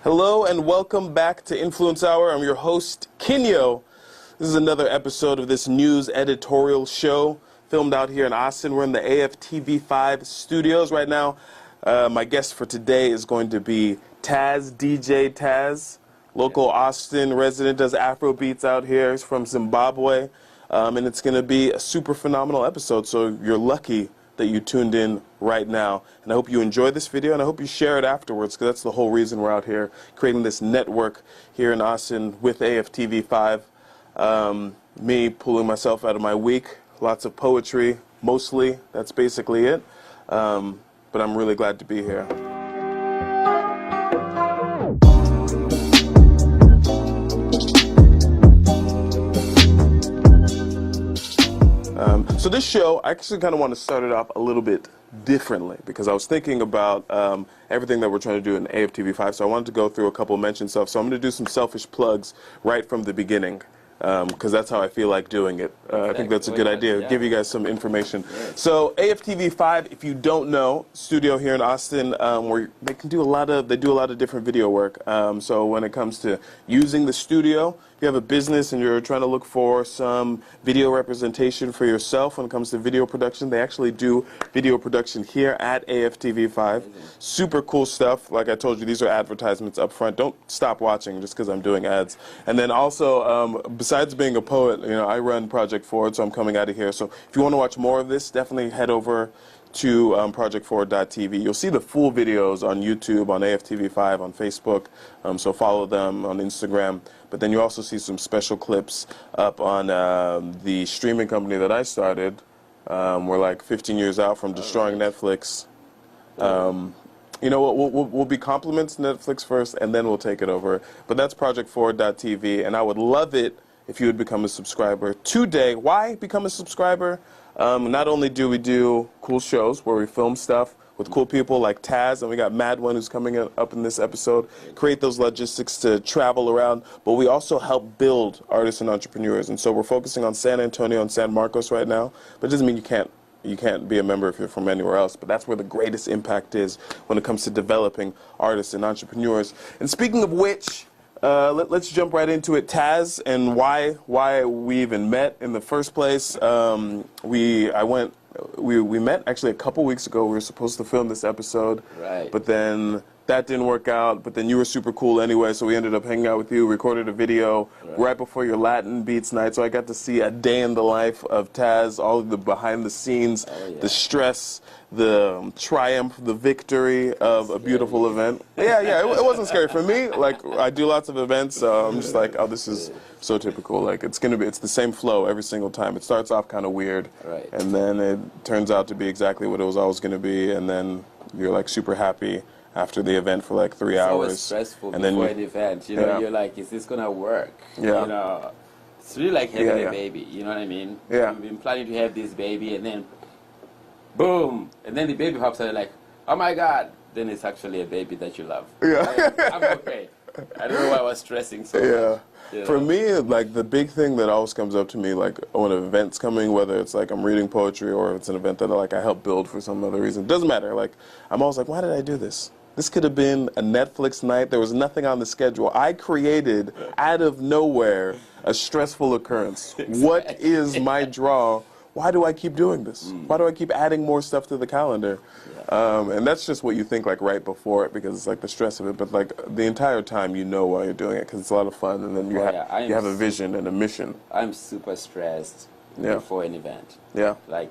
Hello and welcome back to Influence Hour. I'm your host, Kinyo. This is another episode of this news editorial show filmed out here in Austin. We're in the AFTV5 studios right now. My guest for today is going to be Tazz, DJ Tazz, local Austin resident, does Afro beats out here. He's from Zimbabwe. And it's going to be a super phenomenal episode, so you're lucky that you tuned in right now. And I hope you enjoy this video, and I hope you share it afterwards, because that's the whole reason we're out here creating this network here in Austin with AFTV5. Me pulling myself out of my week, lots of poetry, mostly. That's basically it. But I'm really glad to be here. So this show, I actually kind of want to start it off a little bit differently, because I was thinking about everything that we're trying to do in AFTV5, so I wanted to go through a couple of mentioned stuff. So I'm going to do some selfish plugs right from the beginning, because that's how I feel like doing it. I think that's a good idea. Give you guys some information. So AFTV5, if you don't know, studio here in Austin, where they do a lot of different video work. So when it comes to using the studio, if you have a business and you're trying to look for some video representation for yourself when it comes to video production, they actually do video production here at AFTV5. Super cool stuff. Like I told you, these are advertisements up front. Don't stop watching just because I'm doing ads. And then also, besides being a poet, you know, I run Project Forward, so I'm coming out of here. So if you want to watch more of this, definitely head over to projectforward.tv. You'll see the full videos on YouTube, on AFTV5, on Facebook, so follow them on Instagram. But then you also see some special clips up on the streaming company that I started. We're like 15 years out from destroying Netflix. You know what, we'll be compliments to Netflix first, and then we'll take it over. But that's projectforward.tv, and I would love it if you would become a subscriber today. Why become a subscriber? Not only do we do cool shows where we film stuff with cool people like Tazz, and we got Mad One who's coming up in this episode, create those logistics to travel around, but we also help build artists and entrepreneurs. And so we're focusing on San Antonio and San Marcos right now, but it doesn't mean you can't be a member if you're from anywhere else, but that's where the greatest impact is when it comes to developing artists and entrepreneurs. And speaking of which, let's jump right into it. Tazz, and why we even met in the first place. We met actually a couple weeks ago. We were supposed to film this episode, right? But then that didn't work out. But then you were super cool anyway, so we ended up hanging out with you, recorded a video right before your Latin Beats night. So I got to see a day in the life of Tazz, all of the behind the scenes, the stress, the triumph, the victory of a beautiful event. Yeah, it wasn't scary for me. Like, I do lots of events, so I'm just like, oh, this is so typical. Like, it's the same flow every single time. It starts off kind of weird, and then it turns out to be exactly what it was always going to be, and then you're like super happy after the event for like 3 hours. It's stressful and before an event. You know, you're like, is this going to work? Yeah. You know, it's really like having a baby. You know what I mean? Yeah. You've been planning to have this baby, and then boom, and then the baby hops out, like, oh my God. Then it's actually a baby that you love. Yeah. I'm okay. I don't know why I was stressing so much. You know? For me, like, the big thing that always comes up to me, like, when an event's coming, whether it's like I'm reading poetry or it's an event that like I help build for some other reason, doesn't matter. Like, I'm always like, why did I do this? This could have been a Netflix night. There was nothing on the schedule. I created, out of nowhere, a stressful occurrence. Exactly. What is my draw? Why do I keep doing this? Why do I keep adding more stuff to the calendar? And that's just what you think like right before it, because it's like the stress of it. But like the entire time you know why you're doing it, because it's a lot of fun, and then you have a vision and a mission. I'm super stressed before an event. Yeah. Like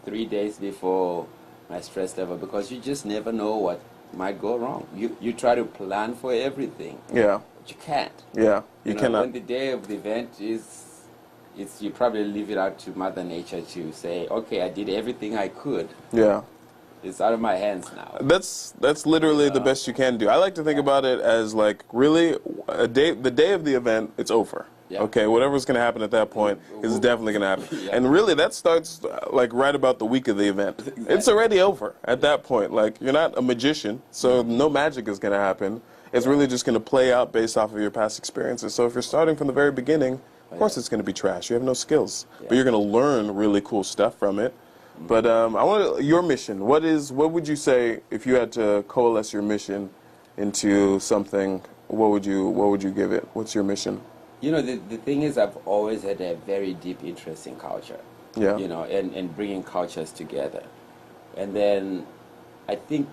3 days before my stress level, because you just never know what might go wrong. You try to plan for everything. Yeah. But you can't. Yeah. You cannot. When the day of the event is, you probably leave it out to Mother Nature to say, okay, I did everything I could. Yeah. It's out of my hands now. That's literally the best you can do. I like to think about it as like really the day of the event, it's over. Yeah. Okay, whatever's going to happen at that point is definitely going to happen. And really that starts like right about the week of the event. Exactly. It's already over at that point. Like, you're not a magician, so no magic is going to happen. It's really just going to play out based off of your past experiences. So if you're starting from the very beginning, of course it's going to be trash. You have no skills. But you're going to learn really cool stuff from it. But I want your mission. What would you say if you had to coalesce your mission into something what would you give it? What's your mission? You know, the thing is, I've always had a very deep interest in culture. Yeah. You know, and bringing cultures together. And then I think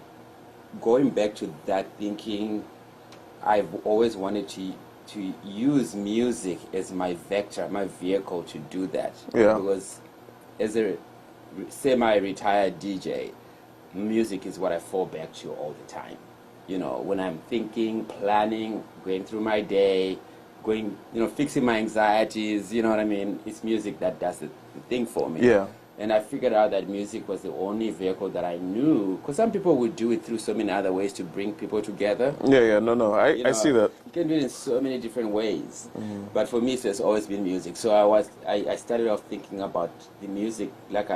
going back to that thinking, I've always wanted to use music as my vector, my vehicle to do that. Yeah. Because as a semi-retired DJ, music is what I fall back to all the time. You know, when I'm thinking, planning, going through my day, fixing my anxieties, you know what I mean? It's music that does the thing for me. Yeah. And I figured out that music was the only vehicle that I knew, because some people would do it through so many other ways to bring people together. Yeah, no, I see that. You can do it in so many different ways. Mm-hmm. But for me, it's always been music. So I started off thinking about the music, like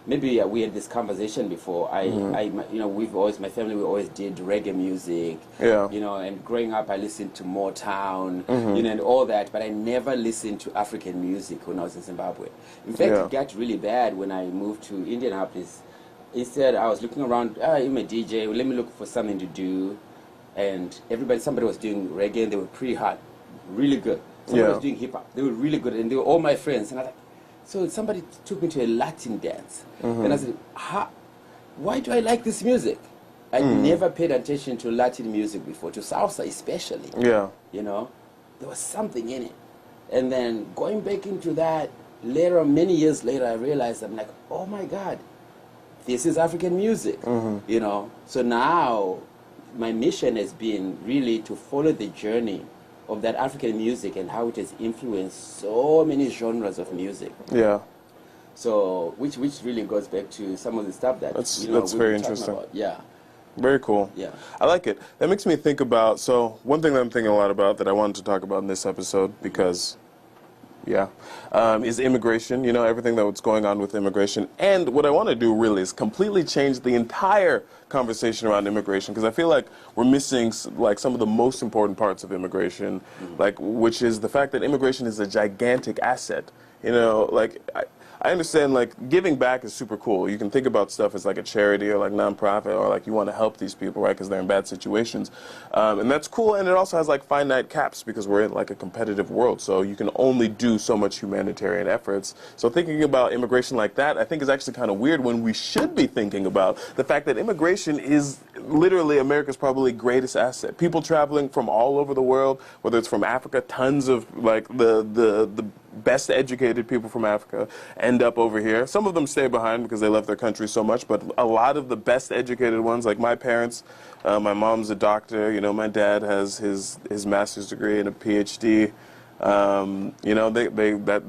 maybe we had this conversation before. My family, we always did reggae music. Yeah. You know, and growing up, I listened to Motown, and all that. But I never listened to African music when I was in Zimbabwe. In fact, it got really bad when I moved to Indianapolis. Instead, I was looking around. I'm a DJ. Let me look for something to do. And somebody was doing reggae, and they were pretty hot, really good. Somebody was doing hip hop. They were really good, and they were all my friends. And I was like, so somebody took me to a Latin dance, and I said, why do I like this music? I'd never paid attention to Latin music before, to salsa especially. Yeah. You know, there was something in it. And then going back into that later, many years later, I realized, I'm like, oh my God, this is African music. You know, so now my mission has been really to follow the journey of that African music and how it has influenced so many genres of music. Yeah. So, which really goes back to some of the stuff that's very interesting. About. Yeah. Very cool. Yeah. I like it. That makes me think about, so one thing that I'm thinking a lot about that I wanted to talk about in this episode because, is immigration, everything that's going on with immigration. And what I want to do really is completely change the entire conversation around immigration, because I feel like we're missing like some of the most important parts of immigration, which is the fact that immigration is a gigantic asset. I understand, like, giving back is super cool. You can think about stuff as like a charity or like nonprofit, or like you want to help these people, right, because they're in bad situations. And that's cool, and it also has like finite caps because we're in like a competitive world, so you can only do so much humanitarian efforts. So thinking about immigration like that, I think, is actually kind of weird when we should be thinking about the fact that immigration is literally America's probably greatest asset. People traveling from all over the world, whether it's from Africa, tons of like the best educated people from Africa end up over here. Some of them stay behind because they love their country so much, but a lot of the best educated ones, like my parents, my mom's a doctor, my dad has his master's degree and a PhD.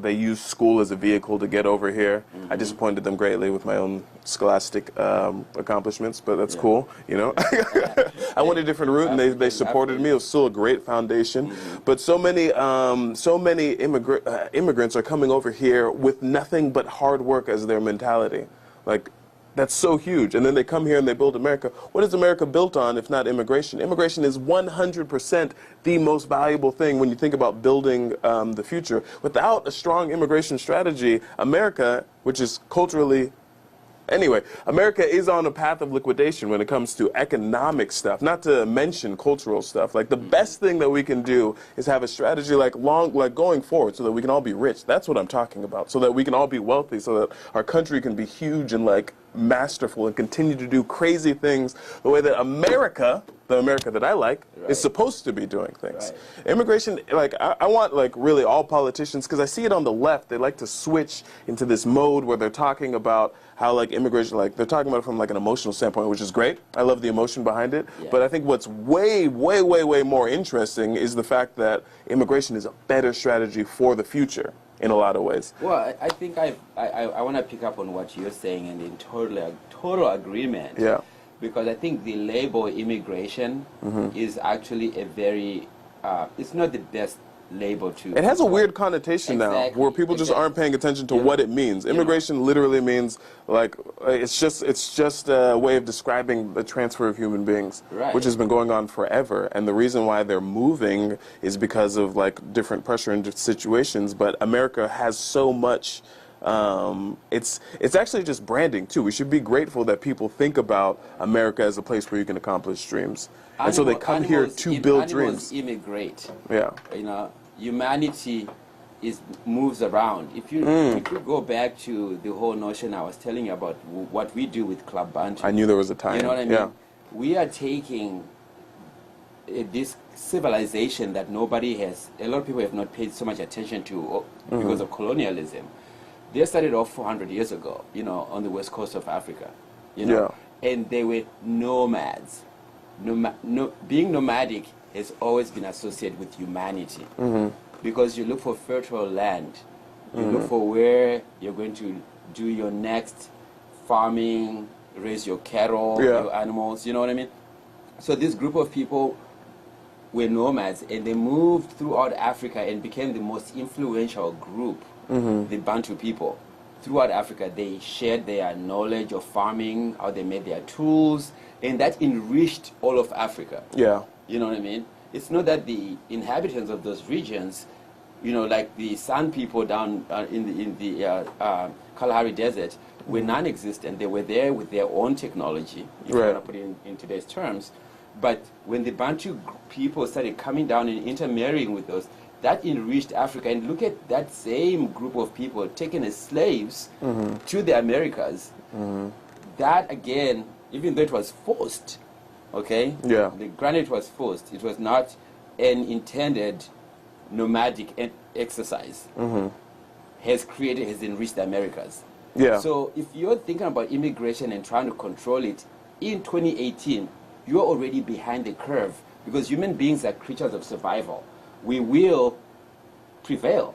They use school as a vehicle to get over here. I disappointed them greatly with my own scholastic accomplishments, but that's cool, I went a different route, and they supported me. It was still a great foundation. But so many immigrants are coming over here with nothing but hard work as their mentality. Like, that's so huge. And then they come here and they build America. What is America built on if not immigration? Immigration is 100% the most valuable thing when you think about building the future. Without a strong immigration strategy, America, which is culturally... Anyway, America is on a path of liquidation when it comes to economic stuff, not to mention cultural stuff. Like, the best thing that we can do is have a strategy like going forward so that we can all be rich. That's what I'm talking about. So that we can all be wealthy, so that our country can be huge and like masterful and continue to do crazy things the way that America, the America that I like, is supposed to be doing things. Immigration, like, I want like really all politicians, because I see it on the left, they like to switch into this mode where they're talking about how like immigration, like they're talking about it from like an emotional standpoint, which is great. I love the emotion behind it. But I think what's way more interesting is the fact that immigration is a better strategy for the future in a lot of ways. Well, I think I want to pick up on what you're saying, and in total agreement. Yeah. Because I think the label immigration is actually a very, it's not the best label to... It has a weird connotation now, where people just aren't paying attention to what it means. Immigration literally means, like, it's just a way of describing the transfer of human beings, which has been going on forever. And the reason why they're moving is because of, like, different pressure in situations. But America has so much It's actually just branding too. We should be grateful that people think about America as a place where you can accomplish dreams, and so they come here to build dreams. Immigrate. Yeah. You know, humanity moves around. If you go back to the whole notion I was telling you about what we do with Club Bantu. I knew there was a time. You know what I mean? Yeah. We are taking this civilization that a lot of people have not paid so much attention to because of colonialism. They started off 400 years ago, you know, on the west coast of Africa, you know, and they were nomads. Being nomadic has always been associated with humanity because you look for fertile land, you look for where you're going to do your next farming, raise your cattle, your animals, you know what I mean? So this group of people were nomads, and they moved throughout Africa and became the most influential group, the Bantu people. Throughout Africa, they shared their knowledge of farming, how they made their tools, and that enriched all of Africa. Yeah. You know what I mean? It's not that the inhabitants of those regions, you know, like the San people down in the Kalahari Desert, were non-existent. They were there with their own technology, if you want to put it in today's terms. But when the Bantu people started coming down and intermarrying with those, that enriched Africa. And look at that same group of people taken as slaves to the Americas. That, again, even though it was forced, okay? Yeah. Granted, it was forced. It was not an intended nomadic exercise. Has enriched the Americas. Yeah. So if you're thinking about immigration and trying to control it in 2018, you're already behind the curve because human beings are creatures of survival. We will prevail.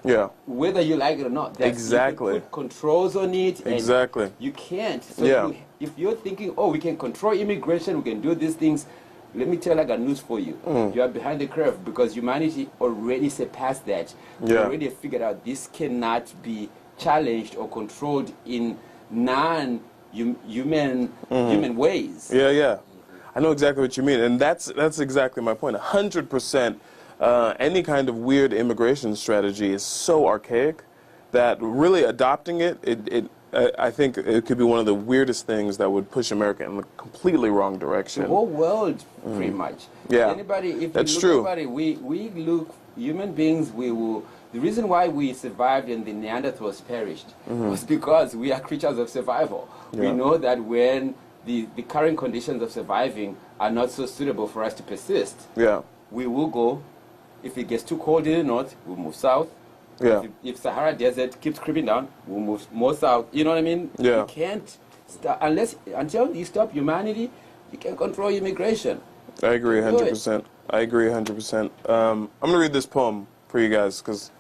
Yeah. Whether you like it or not. Exactly. You can put controls on it. And exactly. You can't. So if you're thinking, oh, we can control immigration, we can do these things, let me tell you, I got news for you. You are behind the curve because humanity already surpassed that. We already figured out this cannot be challenged or controlled in non-human ways. Yeah, yeah. I know exactly what you mean, and that's exactly my point. 100%. Any kind of weird immigration strategy is so archaic that really adopting it, I think it could be one of the weirdest things that would push America in the completely wrong direction. The whole world, pretty much. Yeah, anybody, if that's you true. Look at it, we look, human beings, the reason why we survived and the Neanderthals perished was because we are creatures of survival. We know that when the current conditions of surviving are not so suitable for us to persist, we will go. If it gets too cold in the north, we'll move south. If Sahara Desert keeps creeping down, we'll move more south. You know what I mean? You can't stop until you stop humanity. You can control immigration. I agree 100%. I agree 100%. I'm gonna read this poem for you guys because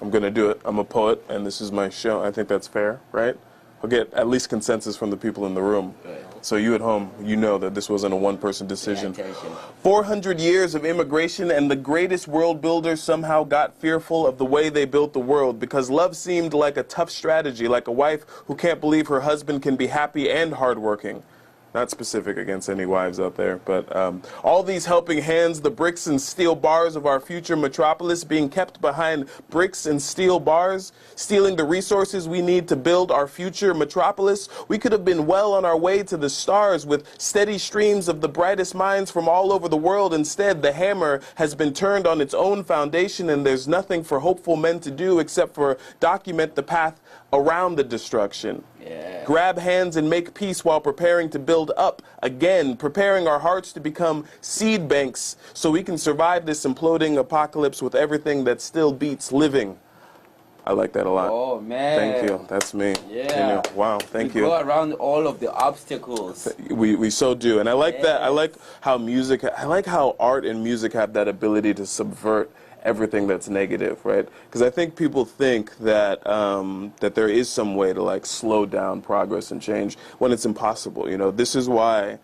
I'm gonna do it. I'm a poet, and this is my show. I think that's fair, right? I'll get at least consensus from the people in the room. So you at home, you know that this wasn't a one-person decision. 400 years of immigration, and the greatest world builders somehow got fearful of the way they built the world because love seemed like a tough strategy, like a wife who can't believe her husband can be happy and hardworking. Not specific against any wives out there, but all these helping hands, the bricks and steel bars of our future metropolis being kept behind bricks and steel bars, stealing the resources we need to build our future metropolis. We could have been well on our way to the stars with steady streams of the brightest minds from all over the world. Instead, the hammer has been turned on its own foundation, and there's nothing for hopeful men to do except for document the path around the destruction. Grab hands and make peace while preparing to build up again, preparing our hearts to become seed banks so we can survive this imploding apocalypse with everything that still beats living. I like that a lot. Oh, man. Thank you. That's me. Yeah. Wow, thank you. We go around all of the obstacles. We so do. And I like that. I like how art and music have that ability to subvert everything that's negative, right? Because I think people think that that there is some way to like slow down progress and change when it's impossible. You know, this is why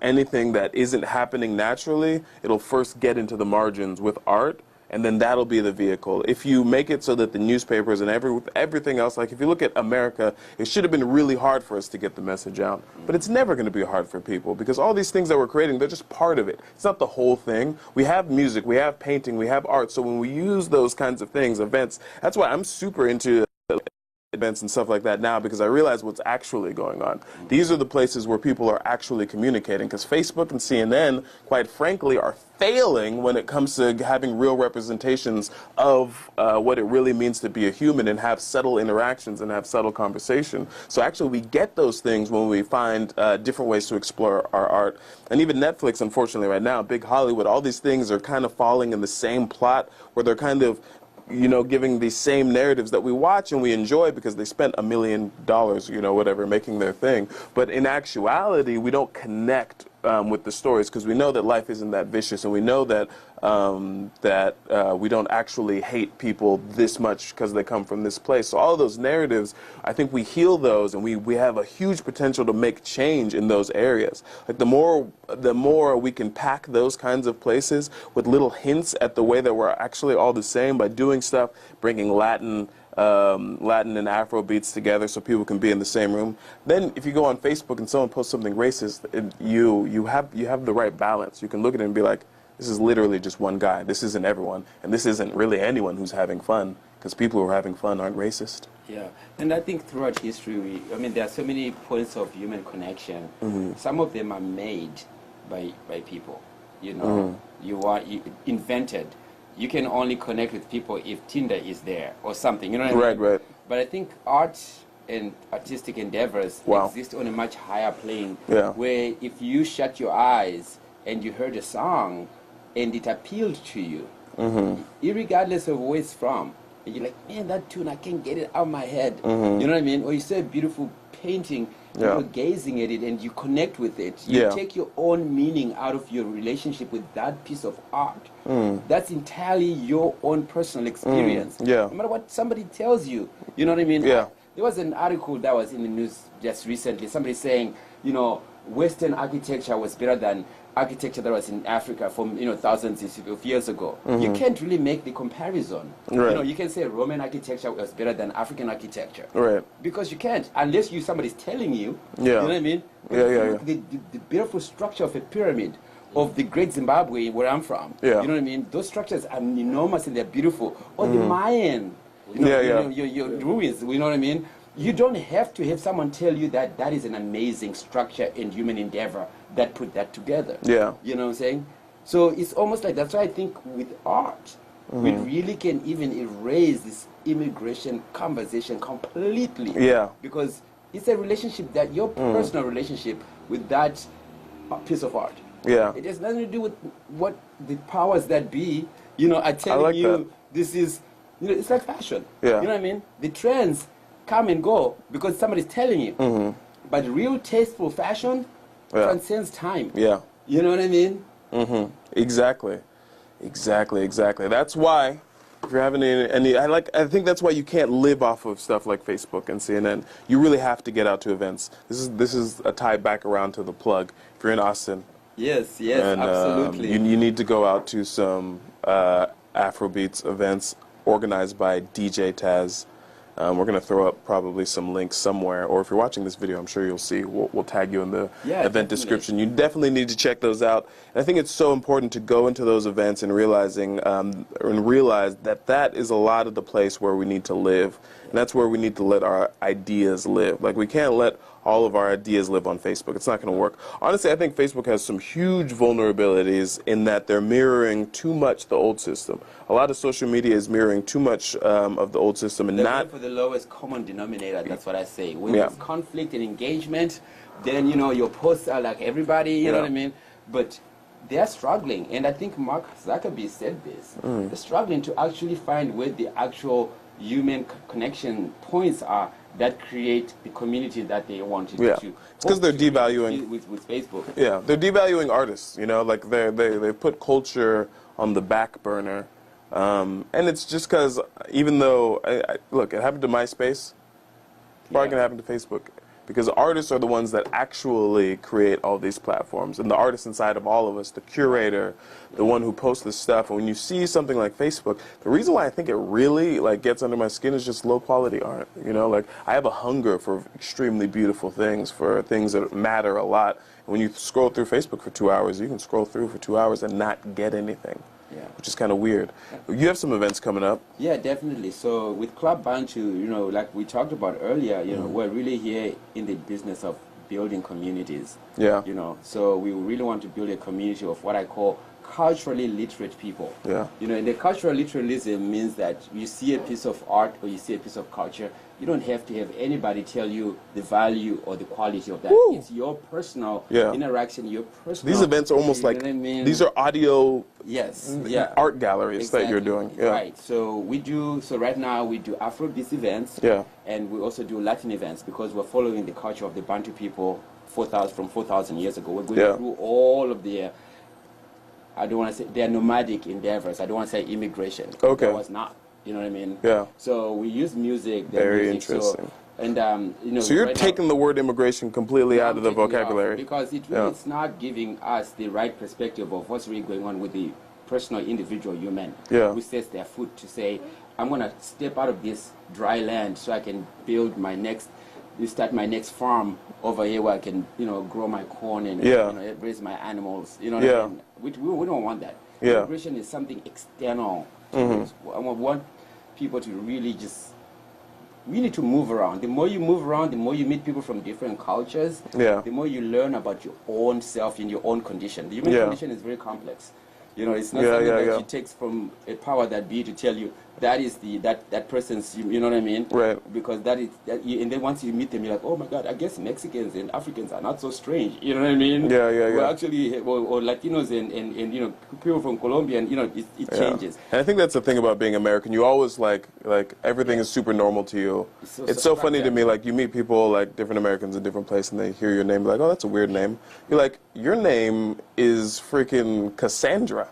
anything that isn't happening naturally, it'll first get into the margins with art, and then that'll be the vehicle. If you make it so that the newspapers and everything else, like if you look at America, it should have been really hard for us to get the message out. But it's never going to be hard for people, because all these things that we're creating, they're just part of it. It's not the whole thing. We have music, we have painting, we have art. So when we use those kinds of things, events, that's why I'm super into events and stuff like that now, because I realize what's actually going on. These are the places where people are actually communicating, because Facebook and CNN, quite frankly, are failing when it comes to having real representations of what it really means to be a human and have subtle interactions and have subtle conversation. So actually we get those things when we find different ways to explore our art. And even Netflix, unfortunately, right now, big Hollywood, all these things are kind of falling in the same plot where they're kind of, you know, giving these same narratives that we watch and we enjoy because they spent $1 million, you know, whatever, making their thing. But in actuality, we don't connect with the stories, because we know that life isn't that vicious, and we know that we don't actually hate people this much because they come from this place. So all of those narratives, I think we heal those, and we have a huge potential to make change in those areas. Like the more we can pack those kinds of places with little hints at the way that we're actually all the same by doing stuff, bringing Latin and Afro beats together so people can be in the same room. Then if you go on Facebook and someone posts something racist, you have the right balance. You can look at it and be like, this is literally just one guy. This isn't everyone, and this isn't really anyone who's having fun, because people who are having fun aren't racist. Yeah, and I think throughout history, I mean, there are so many points of human connection. Some of them are made by people. You know, you invented. You can only connect with people if Tinder is there or something, you know what I mean? Right. But I think art and artistic endeavors exist on a much higher plane, where if you shut your eyes and you heard a song and it appealed to you, irregardless of where it's from, and you're like, man, that tune, I can't get it out of my head, you know what I mean? Or you see a beautiful painting, you're gazing at it and you connect with it. You take your own meaning out of your relationship with that piece of art. That's entirely your own personal experience. No matter what somebody tells you, you know what I mean? There was an article that was in the news just recently, somebody saying, you know, Western architecture was better than architecture that was in Africa from, you know, thousands of years ago. You can't really make the comparison. You know, you can say Roman architecture was better than African architecture. Because you can't, unless somebody's telling you. You know what I mean? The beautiful structure of a pyramid of the Great Zimbabwe, where I'm from. You know what I mean? Those structures are enormous and they're beautiful. Or the Mayan, you know, your ruins, you know what I mean? You don't have to have someone tell you that that is an amazing structure and human endeavor that put that together. You know what I'm saying? So it's almost like, that's why I think with art, we really can even erase this immigration conversation completely. Because it's a relationship, that your personal relationship with that piece of art. It has nothing to do with what the powers that be, you know, are telling you this is, you know, it's like fashion. You know what I mean? The trends come and go because somebody's telling you. But real tasteful fashion transcends time. You know what I mean? Exactly. That's why, if you're having any, I think that's why you can't live off of stuff like Facebook and CNN. You really have to get out to events. This is a tie back around to the plug. If you're in Austin. Yes, and, absolutely. You need to go out to some Afrobeats events organized by DJ Tazz. We're going to throw up probably some links somewhere, or if you're watching this video, I'm sure you'll see. We'll tag you in the event description. You definitely need to check those out. And I think it's so important to go into those events and realize that that is a lot of the place where we need to live, and that's where we need to let our ideas live. Like, we can't let all of our ideas live on Facebook. It's not going to work. Honestly, I think Facebook has some huge vulnerabilities in that they're mirroring too much the old system. A lot of social media is mirroring too much of the old system, and they're not for the lowest common denominator. That's what I say. When there's conflict and engagement, then, you know, your posts are like everybody. You know what I mean? But they're struggling, and I think Mark Zuckerberg said this. They're struggling to actually find where the actual human connection points are that create the community that they wanted to. It's because they're devaluing with Facebook. They're devaluing artists. You know, like they put culture on the back burner, and it's just because even though look, it happened to MySpace, it's probably gonna happen to Facebook, because artists are the ones that actually create all these platforms, and the artist inside of all of us, the curator, the one who posts this stuff. And when you see something like Facebook, the reason why I think it really like gets under my skin is just low quality art. You know, like I have a hunger for extremely beautiful things, for things that matter a lot. And when you scroll through Facebook for 2 hours, you can scroll through for 2 hours and not get anything. Yeah. Which is kind of weird. You have some events coming up. Yeah, definitely. So with Club Bantu, you know, like we talked about earlier, you know, we're really here in the business of building communities. Yeah. You know, so we really want to build a community of what I call culturally literate people. Yeah. You know, and the cultural literalism means that you see a piece of art or you see a piece of culture, you don't have to have anybody tell you the value or the quality of that. Woo. It's your personal Yeah. interaction, your personal... These events are almost you know like, what I mean? these are audio Yes, yeah. art galleries that you're doing. Yeah. Right. So right now we do Afrobeat events. Yeah. And we also do Latin events because we're following the culture of the Bantu people from 4,000 years ago. We're going through all of their, I don't want to say, their nomadic endeavors. I don't want to say immigration. Okay. That was not. You know what I mean? Yeah. So we use music. Very music, interesting. So, and you know. So you're right taking the word immigration completely out of the taking it out vocabulary. because it's not giving us the right perspective of what's really going on with the personal individual human who sets their foot to say, I'm going to step out of this dry land so I can build my next, start my next farm over here where I can, you know, grow my corn and you know, raise my animals. You know what I mean? We don't want that. Immigration is something external. I want people to really just, we need to move around. The more you move around, the more you meet people from different cultures, the more you learn about your own self in your own condition. The human condition is very complex. You know, it's not something that it takes from a power that be to tell you that is that person's, you know what I mean? Right. Because and then once you meet them, you're like, oh my God, I guess Mexicans and Africans are not so strange. You know what I mean? We're actually, or Latinos and you know, people from Colombia, and you know, it changes. And I think that's the thing about being American. You always like everything is super normal to you. It's so funny to me, like you meet people like different Americans in different places and they hear your name, like, oh, that's a weird name. You're like, your name is freaking Cassandra.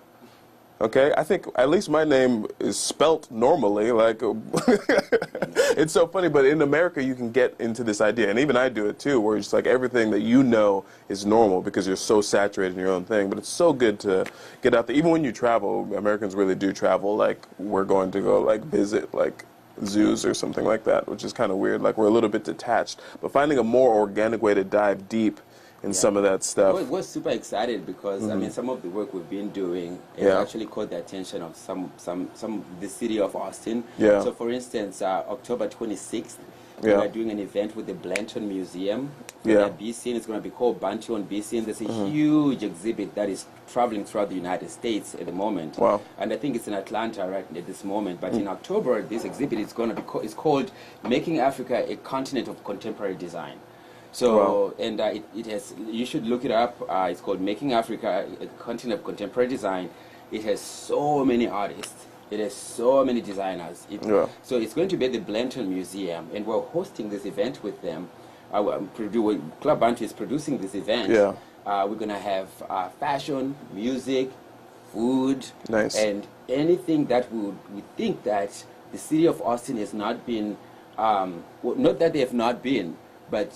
Okay, I think at least my name is spelt normally. Like, it's so funny, but in America you can get into this idea, and even I do it too, where it's like everything that you know is normal because you're so saturated in your own thing. But it's so good to get out there. Even when you travel, Americans really do travel. Like, we're going to go like visit like zoos or something like that, which is kind of weird. Like, we're a little bit detached, but finding a more organic way to dive deep in some of that stuff. We're super excited because I mean, some of the work we've been doing has actually caught the attention of the city of Austin. So for instance, October 26th, we are doing an event with the Blanton Museum. BC, it's going to be called Bantu on BC, and there's a huge exhibit that is traveling throughout the United States at the moment. Wow. And I think it's in Atlanta right at this moment. But in October, this exhibit is going to be it's called Making Africa a Continent of Contemporary Design. So, and it has, you should look it up. It's called Making Africa a Continent of Contemporary Design. It has so many artists. It has so many designers. So it's going to be at the Blanton Museum, and we're hosting this event with them. Club Bantu is producing this event. We're going to have fashion, music, food, and anything that we think that the city of Austin has not been, not that they have not been, but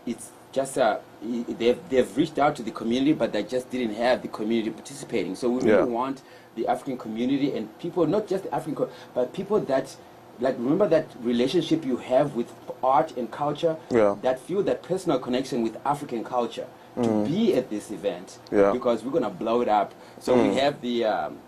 it's just they've reached out to the community, but they just didn't have the community participating. So we really want the African community and people, not just the African, but people that, like, remember that relationship you have with art and culture, that feel that personal connection with African culture, to be at this event, because we're gonna blow it up. So we have the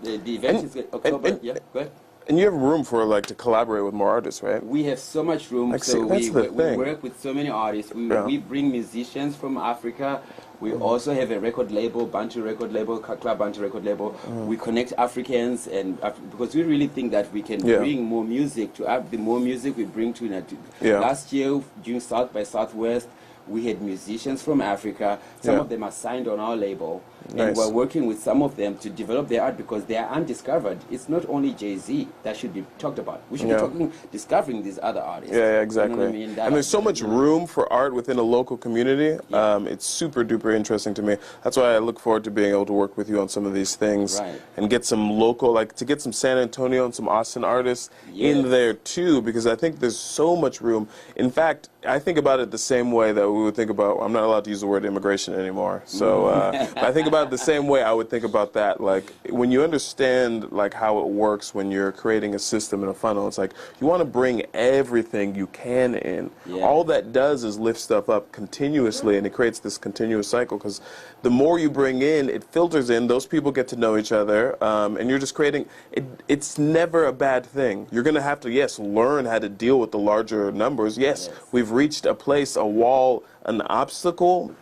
event is October. Go ahead. And you have room for like to collaborate with more artists, right? We have so much room. Like, so we work with so many artists. We bring musicians from Africa. We also have a record label, Bantu record label, Club Bantu record label. We connect Africans, and because we really think that we can bring more music to the more music we bring to. Last year during South by Southwest, we had musicians from Africa. Some of them are signed on our label. And Nice. we're working with some of them to develop their art because they are undiscovered. It's not only Jay-Z that should be talked about. We should be discovering these other artists. Yeah, exactly. You know what I mean? And there's so much room for art within a local community. It's super duper interesting to me. That's why I look forward to being able to work with you on some of these things and get some local, like to get some San Antonio and some Austin artists in there too, because I think there's so much room. In fact, I think about it the same way that we would think about, I'm not allowed to use the word immigration anymore, so I think about it the same way I would think about that. Like, when you understand like how it works when you're creating a system and a funnel, it's like you want to bring everything you can in. All that does is lift stuff up continuously, and it creates this continuous cycle, because the more you bring in, it filters in, those people get to know each other, and you're just creating, it's never a bad thing. You're going to have to, yes, learn how to deal with the larger numbers. Yes, we've reached a place, a wall, an obstacle.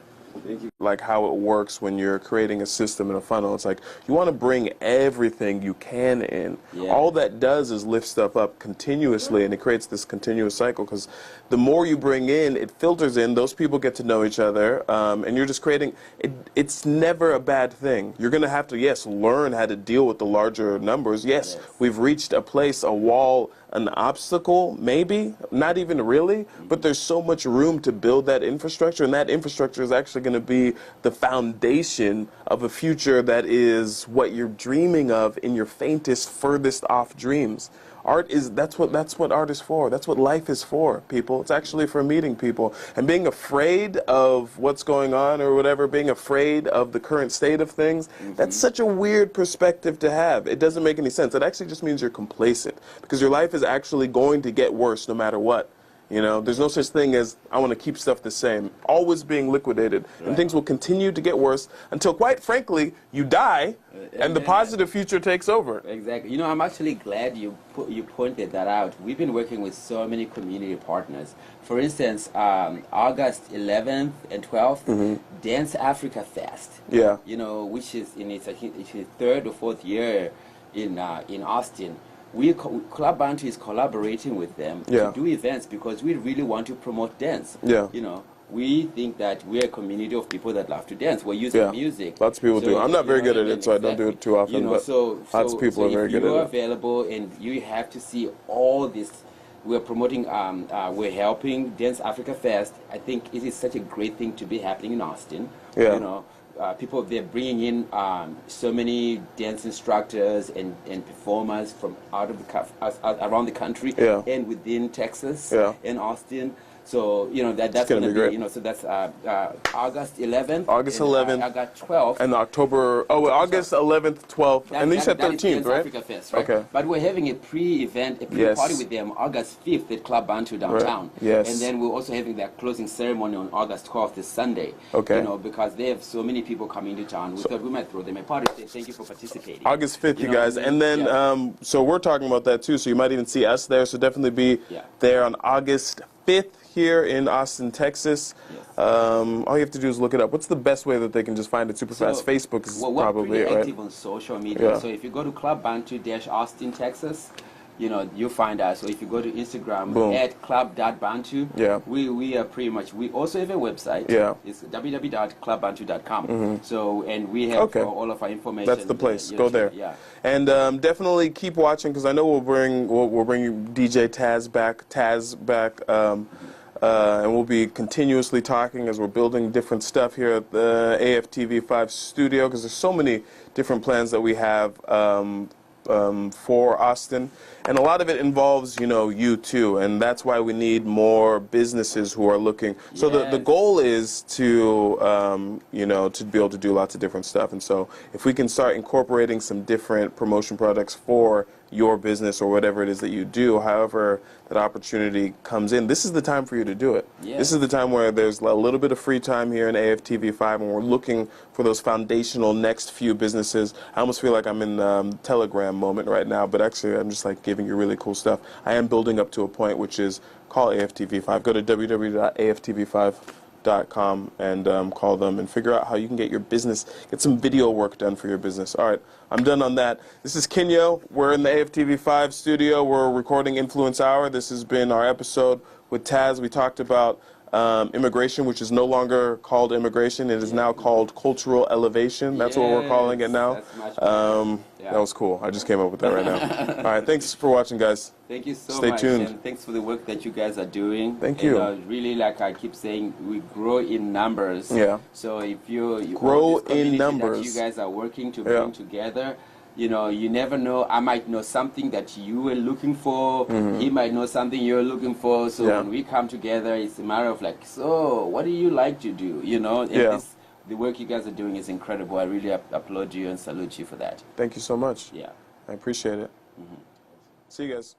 Like how it works when you're creating a system and a funnel. It's like you want to bring everything you can in. All that does is lift stuff up continuously, and it creates this continuous cycle, because the more you bring in, it filters in, those people get to know each other, and you're just creating, it's never a bad thing. You're going to have to, yes, learn how to deal with the larger numbers. Yes, we've reached a place, a wall, an obstacle, maybe, not even really, but there's so much room to build that infrastructure, and that infrastructure is actually going to be the foundation of a future that is what you're dreaming of in your faintest, furthest off dreams. Art is, that's what art is for. That's what life is for, people. It's actually for meeting people. And being afraid of what's going on or whatever, being afraid of the current state of things, that's such a weird perspective to have. It doesn't make any sense. It actually just means you're complacent, because your life is actually going to get worse no matter what. You know, there's no such thing as I want to keep stuff the same. Always being liquidated. And things will continue to get worse until, quite frankly, you die and the positive future takes over. Exactly. You know, I'm actually glad you pointed that out. We've been working with so many community partners. For instance, August 11th and 12th, Dance Africa Fest. You know, which is in its third or fourth year in Austin. Club Bantu is collaborating with them to do events because we really want to promote dance. You know, we think that we're a community of people that love to dance. We're using music. Lots of people do. I'm not very good at it, so I don't do it too often. You know, but lots of people are very good at it. If you're available and you have to see all this, we're promoting, we're helping Dance Africa Fest. I think it is such a great thing to be happening in Austin. You know. People, they're bringing in so many dance instructors and performers from around the country and within Texas and Austin. So, you know, that's going to be great. You know, so that's August 11th. August 11th. August 12th. And October, August 11th, 12th. And you said 13th, right? Africa Fest, right? Okay. But we're having a pre-event, a pre-party with them August 5th at Club Bantu downtown. And then we're also having their closing ceremony on August 12th, this Sunday. You know, because they have so many people coming to town. We thought we might throw them a party. Say thank you for participating. August 5th, you guys. And then, so we're talking about that too, so you might even see us there. So definitely be there on August 5th. Here in Austin, Texas. All you have to do is look it up. What's the best way that they can just find it super fast? Facebook is probably pretty it, active on social media. So if you go to Club Bantu-Austin, Texas, you know, you'll find us. So if you go to Instagram at club.bantu, we are pretty much, we also have a website. It's www.clubbantu.com. So, and we have all of our information. That's the place. Go there. And definitely keep watching, because I know we'll bring DJ Tazz back, and we'll be continuously talking as we're building different stuff here at the AFTV5 studio, because there's so many different plans that we have for Austin, and a lot of it involves, you know, you too, and that's why we need more businesses who are looking. So the goal is to, you know, to be able to do lots of different stuff, and so if we can start incorporating some different promotion products for your business or whatever it is that you do, however that opportunity comes in, this is the time for you to do it. This is the time where there's a little bit of free time here in AFTV5, and we're looking for those foundational next few businesses. I almost feel like I'm in Telegram moment right now, but actually I'm just like giving you really cool stuff. I am building up to a point, which is call AFTV5. Go to www.aftv5.com and call them and figure out how you can get your business, get some video work done for your business. All right, I'm done on that. This is Kenyo. We're in the AFTV5 studio. We're recording Influence Hour. This has been our episode with Tazz. We talked about immigration, which is no longer called immigration. It is now called cultural elevation. That's what we're calling it now. That's much better. That was cool. I just came up with that right now. All right, thanks for watching, guys. Thank you so Stay much. tuned. And thanks for the work that you guys are doing. Thank you. Really, like I keep saying, we grow in numbers. Yeah. So if you grow all this community in numbers, that you guys are working to bring together, you never know. I might know something that you were looking for. He might know something you're looking for. So when we come together, it's a matter of like, so what do you like to do? And the work you guys are doing is incredible. I really applaud you and salute you for that. Thank you so much. Yeah. I appreciate it. See you guys.